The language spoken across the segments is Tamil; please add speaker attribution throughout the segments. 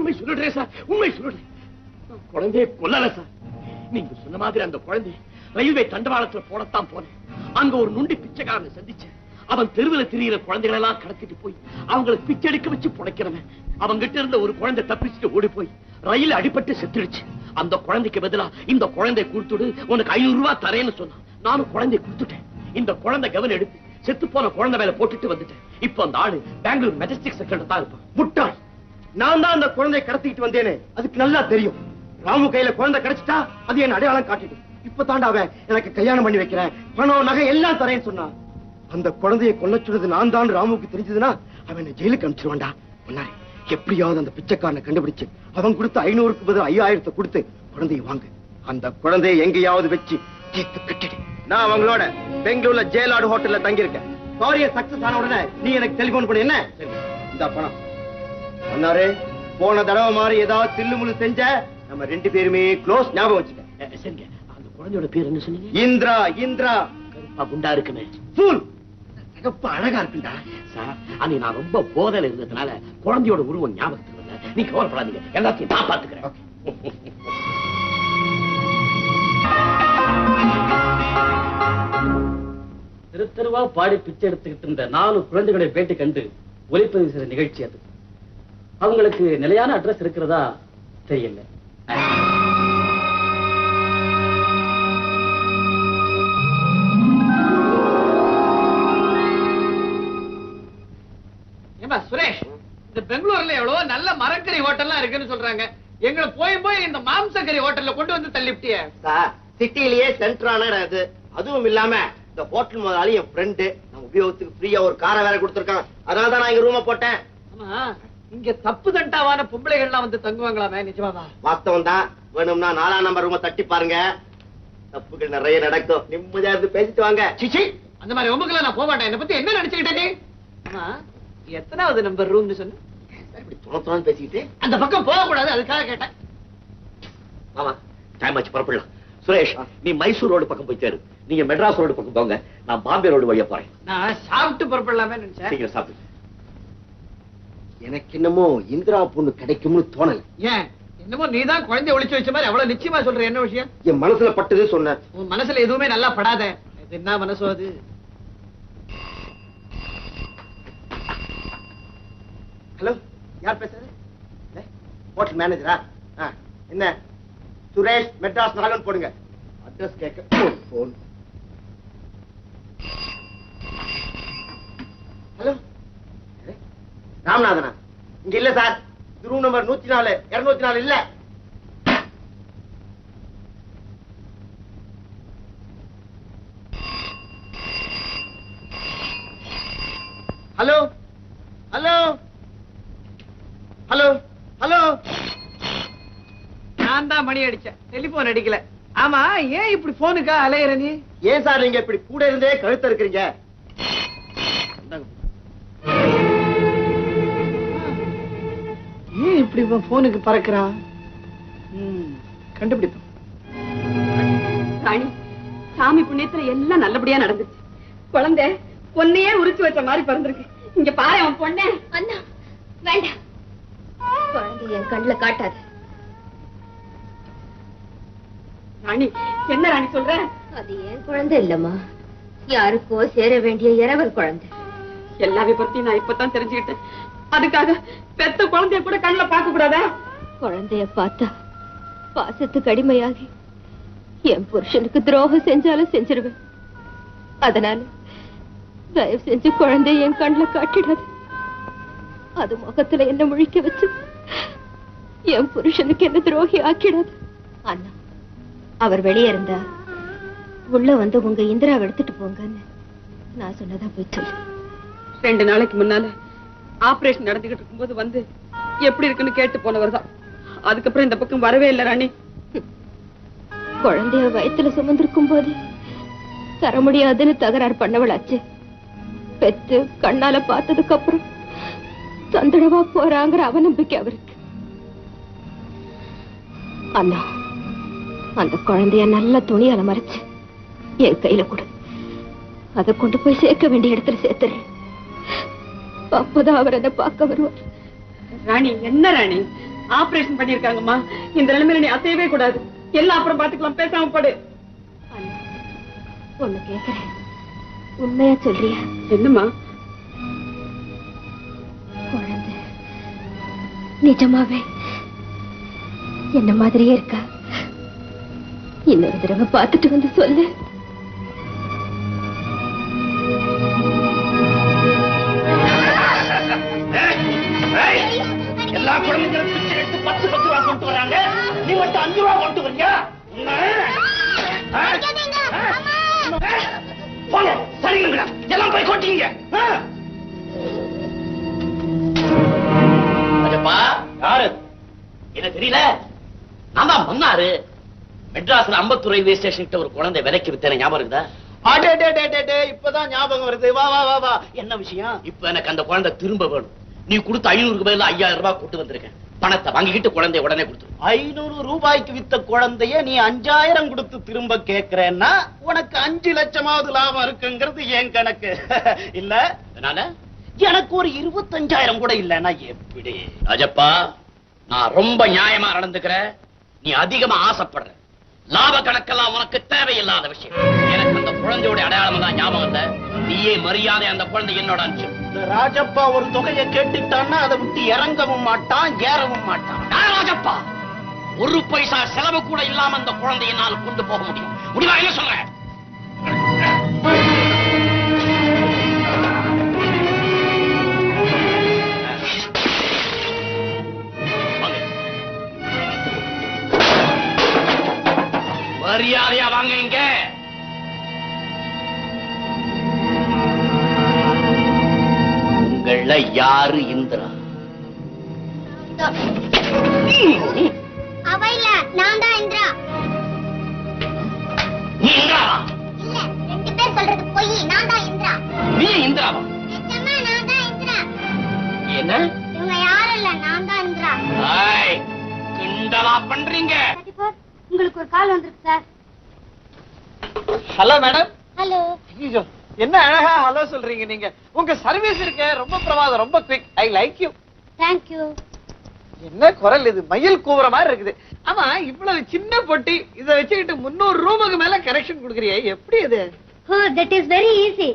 Speaker 1: உண்மை சொல்லிடுறேன் சார், உண்மை சொல்லிடுறேன். குழந்தைய கொல்லல சார். நீங்க சொன்ன மாதிரி அந்த குழந்தை ரயில்வே தண்டவாளத்துல போடத்தான் போனேன். அங்க ஒரு நுண்டி பிச்சைக்காரனை சந்திச்சேன். அவன் தெருவில் திரியிற குழந்தைகள் எல்லாம் கடத்திட்டு போய் அவங்களுக்கு பிச்சை எடுக்க வச்சு புடைக்கிறவன். அவங்கிட்ட இருந்த ஒரு குழந்தை தப்பிச்சுட்டு ஓடி போய் ரயில் அடிபட்டு செத்துடுச்சு. அந்த குழந்தைக்கு பதிலா இந்த குழந்தை கொடுத்துடு, உனக்கு 500 ரூபாய் தரேன்னு சொன்னான். நானும் குழந்தை கொடுத்துட்டேன். இந்த குழந்தை கவனம் எடுத்து செத்து போன குழந்தை மேல போட்டுட்டு வந்துட்டேன். இப்ப அந்த ஆளு பெங்களூர் மெஜஸ்டிக் செக்டர்ல தான் இருப்பான். முட்டாள், நான் தான் அந்த குழந்தையை கடத்திட்டு வந்தேனே, அதுக்கு நல்லா தெரியும். ராமு கையில குழந்தை கிடைச்சிட்டா அது என் அடையாளம் காட்டிட்டு இப்ப தாண்டா அவன் எனக்கு கல்யாணம் பண்ணி வைக்கிறேன், பணம் நகை எல்லாம் தரேன்னு சொன்னான். அந்த குழந்தையை கொல்ல சொன்னது நான் தான் ராமுக்கு தெரிஞ்சதுன்னா அவன் ஜெயிலுக்கு அனுப்பிச்சிருவான்டா. முன்னாடி எப்படியாவது அந்த பிச்சைக்காரனை கண்டுபிடிச்சு அவன் கொடுத்த 500க்கு பதில் 5000 கொடுத்து குழந்தையை வாங்க. அந்த குழந்தையை எங்கேயாவது வச்சு தீர்த்து கட்டிடு. நான் அவங்களோட பெங்களூர்ல ஜெயலாடு ஹோட்டல்ல தங்கியிருக்கேன். காரிய சக்சஸ் ஆன உடனே நீ எனக்கு டெலிபோன் பண்ணு. என்ன இந்த பணம் அண்ணாரே, போன தடவை மாதிரி ஏதாவது தில்லுமுள்ளு செஞ்ச நம்ம 2 பேருமே க்ளோஸ். ஞாபகம் வச்சுக்க. சரிங்க. அந்த குழந்தையோட பேர் என்ன சொன்னீங்க? இந்திரா. இந்திரா குண்டா இருக்குமே, அழகா இருக்குண்டா சார். அன்னைக்கு நான் ரொம்ப போதையில இருந்ததுனால குழந்தையோட உருவம் ஞாபகத்துக்கு வரல. நீ கவலைப்படாதீங்க, எல்லாத்தையும் நான் பாத்துக்கிறேன்.
Speaker 2: தெரு தெருவா பாடி பிச்சை எடுத்துக்கிட்டு இருந்த 4 குழந்தைகளை பேட்டி கண்டு ஒளிப்பதிவு செய்த நிகழ்ச்சி அது. அவங்களுக்கு நிலையான அட்ரஸ் இருக்கிறதா தெரியல.
Speaker 3: சுரேஷ், இந்த பெங்களூர்ல எவ்வளவு நல்ல மரக்கறி ஹோட்டல்லாம் இருக்குன்னு சொல்றாங்க. எங்களை போய் இந்த மாம்சக்கறி ஹோட்டல்ல கொண்டு வந்து தள்ளிவிட்டிய
Speaker 1: சார். சிட்டிலேயே சென்டரான இடம் இது. அதுவும் இல்லாம இந்த ஹோட்டல் முதலாளி என் ஃப்ரெண்டு. நம்ம உபயோகத்துக்கு ஃப்ரீயா ஒரு காரை வேற கொடுத்துருக்கான். அதனாலதான் நான் இங்க ரூம போட்டேன்.
Speaker 3: ஆமா, இங்க தப்பு தண்டாவான பொம்பளைகள்லாம் வந்து தங்குவாங்களாமே, நிஜமாவா?
Speaker 1: வாஸ்தவம் தான். வேணும்னா 4ஆம் நம்பர் ரூம தட்டி பாருங்க, தப்புகள் நிறைய நடக்கும். நிம்மதியா இருந்து பேசிட்டு வாங்க.
Speaker 3: சிச்சி, அந்த மாதிரி உமக்குள்ள நான் போக மாட்டேன். என்ன பத்தி என்ன நினைச்சுக்கிட்டே? ஆமா, எத்தனாவது நம்பர் ரூம்னு சொன்ன?
Speaker 1: இப்படி துணை பேசிக்கிட்டு
Speaker 3: அந்த பக்கம் போக கூடாது, அதுக்காக கேட்டேன்.
Speaker 1: ஆமா, டைம் ஆச்சு, புறப்படலாம். சுரேஷ், நீ மைசூர் ரோடு பக்கம் போய் சேரு. நீங்க மெட்ராஸ் ரோடு பக்கம் போங்க, நான் பாம்பே ரோடு வழியா போறேன்.
Speaker 3: நான் சாப்பிட்டு புறப்படலாமே நினைச்சேன்.
Speaker 1: சீக்கிரம் சாப்பிட்டு. எனக்கு என்னமோ இந்திரா பொண்ணு கிடைக்கும்னு தோணல.
Speaker 3: ஏன்? என்னமோ நீதான் குழந்தைய ஒளிச்சு வச்ச மாதிரி அவ்வளவு நிச்சயமா சொல்ற. என்ன விஷயம்?
Speaker 1: என் மனசுல பட்டது சொன்ன.
Speaker 3: உன் மனசுல எதுவுமே நல்லா படாத. இது என்ன மனசோ அது?
Speaker 1: ஹலோ, யார் பேசுறது? ஹோட்டல் மேனேஜரா? என்ன? சுரேஷ், மெட்ராஸ் 4 போடுங்க. அட்ரஸ் கேட்க போன். ஹலோ, ராமநாதனா? இங்க இல்ல சார். ரூம் நம்பர் 104, 204 இல்ல. Hello hello hello hello.
Speaker 3: நான் தான் மணி அடிச்சேன், டெலிபோன் அடிக்கல. ஆமா, ஏன் இப்படி போனுக்கா அலையற நீ?
Speaker 1: ஏன் சார் நீங்க இப்படி கூட இருந்தே கழுத்த இருக்கிறீங்க?
Speaker 3: ஏன் இப்படி போனுக்கு பறக்குறான்? கண்டுபிடிப்போம்.
Speaker 4: ராணி, சாமி புண்ணியத்துல எல்லாம் நல்லபடியா நடந்துச்சு. குழந்தை பொண்ணையே உரிச்சு வச்ச மாதிரி பிறந்திருக்கு. இங்க பாரு அவன் பொண்ணே.
Speaker 5: அண்ணா வேண்டாம், குழந்தை என் கண்ணுல காட்டாது.
Speaker 4: ராணி, என்ன ராணி சொல்ற?
Speaker 5: அது என் குழந்தை இல்லம்மா, யாருக்கோ சேர வேண்டிய இரவல் குழந்தை.
Speaker 4: எல்லா விபத்தையும் நான் இப்பதான் தெரிஞ்சுக்கிட்டேன். அதுக்காக பெத்த குழந்தைய கூட கண்ணுல பார்க்க கூடாதா?
Speaker 5: குழந்தைய பார்த்தா பாசத்துக்கு அடிமையாகி என் புருஷனுக்கு துரோகம் செஞ்சாலும் செஞ்சிருவேன். அதனால தயவு செஞ்சு குழந்தைய என் கண்ணுல காட்டிடாது. அது முகத்துல என்ன முழிக்க வச்சு என் புருஷனுக்கு என்ன துரோகி ஆக்கிடாது. அண்ணா, அவர் வெளியே இருந்தா உள்ள வந்து உங்க இந்திராவை எடுத்துட்டு போங்கன்னு நான் சொன்னதா போய் சொல்லு.
Speaker 4: 2 நாளைக்கு முன்னால ஆபரேஷன் நடந்துகிட்டு இருக்கும்போது வந்து எப்படி இருக்குன்னு கேட்டு போனவர் தான். அதுக்கப்புறம் இந்த பக்கம் வரவே இல்லை ராணி.
Speaker 5: குழந்தைய வயத்துல சுமந்திருக்கும் போது தர முடியாதுன்னு தகராறு பண்ணவளாச்சு. பெத்து கண்ணால பார்த்ததுக்கு அப்புறம் சந்தடவா போறாங்கிற அவநம்பிக்கை அவருக்கு. அண்ணா, அந்த குழந்தைய நல்ல துணியால மறைச்சு என் கையில கொடு. அதை கொண்டு போய் சேர்க்க வேண்டிய இடத்துல சேர்த்துறேன். அப்பதான் அவர் அதை பார்க்க வருவார்.
Speaker 4: ராணி, என்ன ராணி? ஆபரேஷன் பண்ணிருக்காங்கம்மா. இந்த நிலைமையில நீ அசையவே கூடாது. எல்லாம் அப்புறம் பாத்துக்கலாம், பேசாம படு.
Speaker 5: ஒண்ணு கேக்குறேன், உண்மையா சொல்றியா?
Speaker 4: என்னம்மா?
Speaker 5: குழந்தை நிஜமாவே என்ன மாதிரியே இருக்கா? இன்னொரு தடவை பார்த்துட்டு வந்து சொல்லு.
Speaker 1: எல்லா குழந்தைகளும் பிச்சை எடுத்து 10 ரூபா கொண்டு வராங்க, நீ மட்டும் 5 ரூபா கொண்டு வரியா? சரிங்களா, எல்லாம் போய் கொட்டீங்க. யாரு என்ன தெரியல? நான் தான் மன்னாரு. மெட்ராஸ்ல அம்பத்தூர் ரயில்வே ஸ்டேஷன் கிட்ட ஒரு குழந்தை விலைக்கு வித்தேன், ஞாபகம் இருக்குதா?
Speaker 3: இப்பதான் ஞாபகம் வருது. வா வா வா வா.
Speaker 1: என்ன விஷயம்? இப்ப எனக்கு அந்த குழந்தை திரும்ப வேணும். நீ கொடுத்த 500 ரூபாயில 5000 ரூபாய் கொண்டு வந்திருக்கேன். பணத்தை வாங்கிக்கிட்டு குழந்தைய உடனே கொடுத்துரு.
Speaker 3: 500 ரூபாய்க்கு வித்த குழந்தைய நீ 5000 கொடுத்து திரும்ப கேட்கிறேன்னா உனக்கு 5 லட்சமாவது லாபம் இருக்குங்கிறது என் கணக்கு இல்ல.
Speaker 1: அதனால
Speaker 3: எனக்கு ஒரு 25,000 கூட இல்லன்னா எப்படி?
Speaker 1: ராஜப்பா, நான் ரொம்ப நியாயமா நடந்துக்கிறேன். நீ அதிகமா ஆசைப்படுற. லாப கணக்கெல்லாம் உனக்கு தேவையில்லாத விஷயம். எனக்கு அந்த குழந்தையோட அடையாளம் தான் ஞாபகம் இல்ல. நீயே மரியாதை அந்த குழந்தை என்னோட அனுப்பிச்சு.
Speaker 3: ராஜப்பா ஒரு தொகையை கேட்டுட்டான்னா அதை விட்டு இறங்கவும் மாட்டான், ஏறவும் மாட்டான்.
Speaker 1: ராஜப்பா, 1 பைசா செலவு கூட இல்லாம அந்த குழந்தையை என்னால் கொண்டு போக முடியும். முடிவா என்ன சொல்றேன்? மரியாதையா வாங்க. இங்க உங்கள யாரு இந்திரா?
Speaker 6: அவ இல்ல, நான் தான் இந்திரா.
Speaker 1: நீ இந்திராவா?
Speaker 6: இல்ல, 2 பேர் சொல்றது பொய். நான் தான் இந்திரா.
Speaker 1: நீ இந்திராவா?
Speaker 6: நிஜமா நான் தான் இந்திரா.
Speaker 1: என்ன?
Speaker 6: இவங்க யாரும் இல்ல, நான் தான் இந்திரா.
Speaker 1: ஏய், கிண்டலா பண்றீங்க?
Speaker 6: உங்களுக்கு ஒரு கால் வந்திருக்கு சார்.
Speaker 3: Hello madam.
Speaker 6: ஹலோ.
Speaker 3: என்ன அழகா ஹலோ சொல்றீங்க நீங்க. உங்க சர்வீஸ் இருக்க ரொம்ப பிரமாதம், ரொம்ப quick. I like you.
Speaker 6: Thank you.
Speaker 3: என்ன குரல் இது, மயில் கூவுற மாதிரி இருக்குது. ஆமா, இவ்வளவு சின்ன பொட்டி இத வச்சுக்கிட்டு 300 ரூபாய்க்கு மேல கரெக்ஷன் கொடுக்கறியே, எப்படி இது?
Speaker 6: Oh, that is very easy.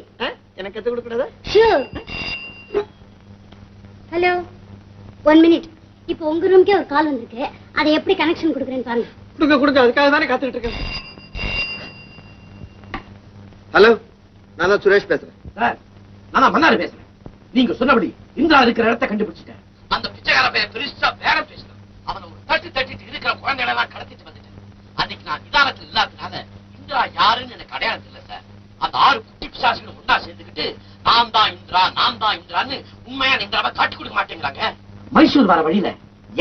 Speaker 3: எனக்கு கத்து கொடுக்க கூடாதா?
Speaker 6: Sure. Hello, 1 minute. இப்போ உங்க ரூம்க்கே ஒரு கால் வந்திருக்கு. அதை எப்படி கனெக்ஷன் கொடுக்கறேன்னு பாருங்க.
Speaker 3: கொடுங்க, அதுக்காக தானே காத்துக்கிட்டு இருக்கேன். ஹலோ, நான் தான் சுரேஷ் பேசுறேன்.
Speaker 1: சார், நான் மன்னாரு பேசுறேன். நீங்க சொன்னபடி இந்திரா இருக்கிற இடத்தை கண்டுபிடிச்சிட்டேன். அந்த பிச்சைக்கார பையன் பெருசா பேர பேசுறான். அவனை ஒரு தட்டிட்டு இருக்கிற குழந்தைகளை எல்லாம் கடத்திட்டு வந்துட்டேன். அன்னைக்கு நான் நிதானத்தில் இல்லாதனால இந்திரா யாருன்னு எனக்கு அடையாளம் இல்லை சார். அந்த 6 குட்டி பிசாசுகளும் ஒன்னா சேர்ந்துக்கிட்டு நான் தான் இந்திரான்னு உண்மையான இந்திராவை காட்டி கொடுக்க மாட்டேங்கிறாங்க. மைசூர் வர வழியில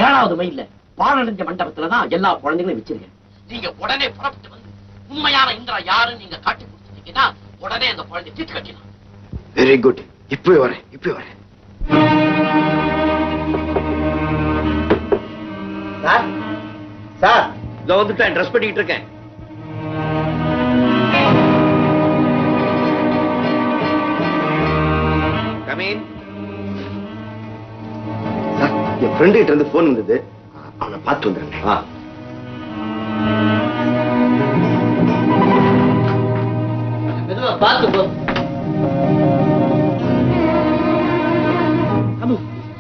Speaker 1: 7வது மைல்ல பாழடைஞ்ச மண்டபத்துலதான் எல்லா குழந்தைகளையும் வச்சிருக்கேன். நீங்க உடனே புறப்பட்டு வந்து உண்மையான இந்திரா யாருன்னு நீங்க காட்டி கொடுத்துட்டீங்கன்னா உடனே அந்த குழந்தை தீர்த்து கட்டிடலாம்.
Speaker 3: Very good. இப்பவே வரேன். சார், இதோ வந்துட்டேன். ட்ரெஸ் பண்ணிட்டு இருக்கேன். கமீன். சார், என் ஃப்ரெண்டு கிட்ட இருந்து போன் வந்தது. அவனை பார்த்து வந்துடுறேன்.
Speaker 2: பார்த்து போ.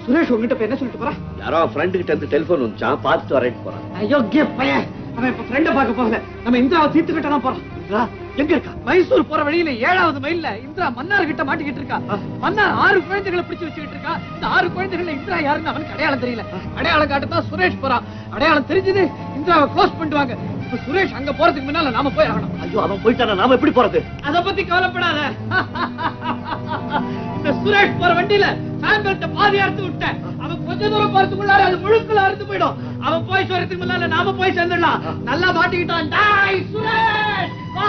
Speaker 3: சுரேஷ் உங்ககிட்ட என்ன சொல்லிட்டு போறான்?
Speaker 1: யாரோ ஃப்ரெண்டு கிட்ட இருந்து டெலிபோன் வந்துச்சான், பார்த்துட்டு வரேன்னு போறான்.
Speaker 3: அயோக்கிய பையன். அவன் இப்ப ஃப்ரெண்ட பார்க்க போகல, நம்ம இந்திராவை தீர்த்து கட்ட தான் போறான். இந்திரா எங்க இருக்கா? மைசூர் போற வழியில 7வது மைல்ல இந்திரா மன்னார் கிட்ட மாட்டிக்கிட்டு இருக்கா. மன்னார் 6 குழந்தைகளை பிடிச்சு வச்சுக்கிட்டு இருக்கா. இந்த 6 குழந்தைகள் இந்திரா யாருன்னு அவனுக்கு அடையாளம் தெரியல. அடையாளம் காட்டத்தான் சுரேஷ் போறான். அடையாளம் தெரிஞ்சது இந்திராவை க்ளோஸ் பண்ணுவாங்க. இப்ப சுரேஷ் அங்க போறதுக்கு முன்னால நாம போய் ஆகணும்.
Speaker 1: ஐயோ, அவன் போயிட்டானா நாம எப்படி போறது?
Speaker 3: அத பத்தி கவலைப்படாத. இந்த சுரேஷ் போற வண்டியில சாயந்தரத்தை பாதி அறுத்து விட்டேன். அவன் கொஞ்ச தூரம் போறதுக்குள்ளார அது முழுக்கல அறுத்து போயிடும். அவன் போய் சொல்றதுக்கு முன்னால நாம போய் சேர்ந்துடலாம். நல்லா மாட்டிக்கிட்டான். சுரேஷ் வா.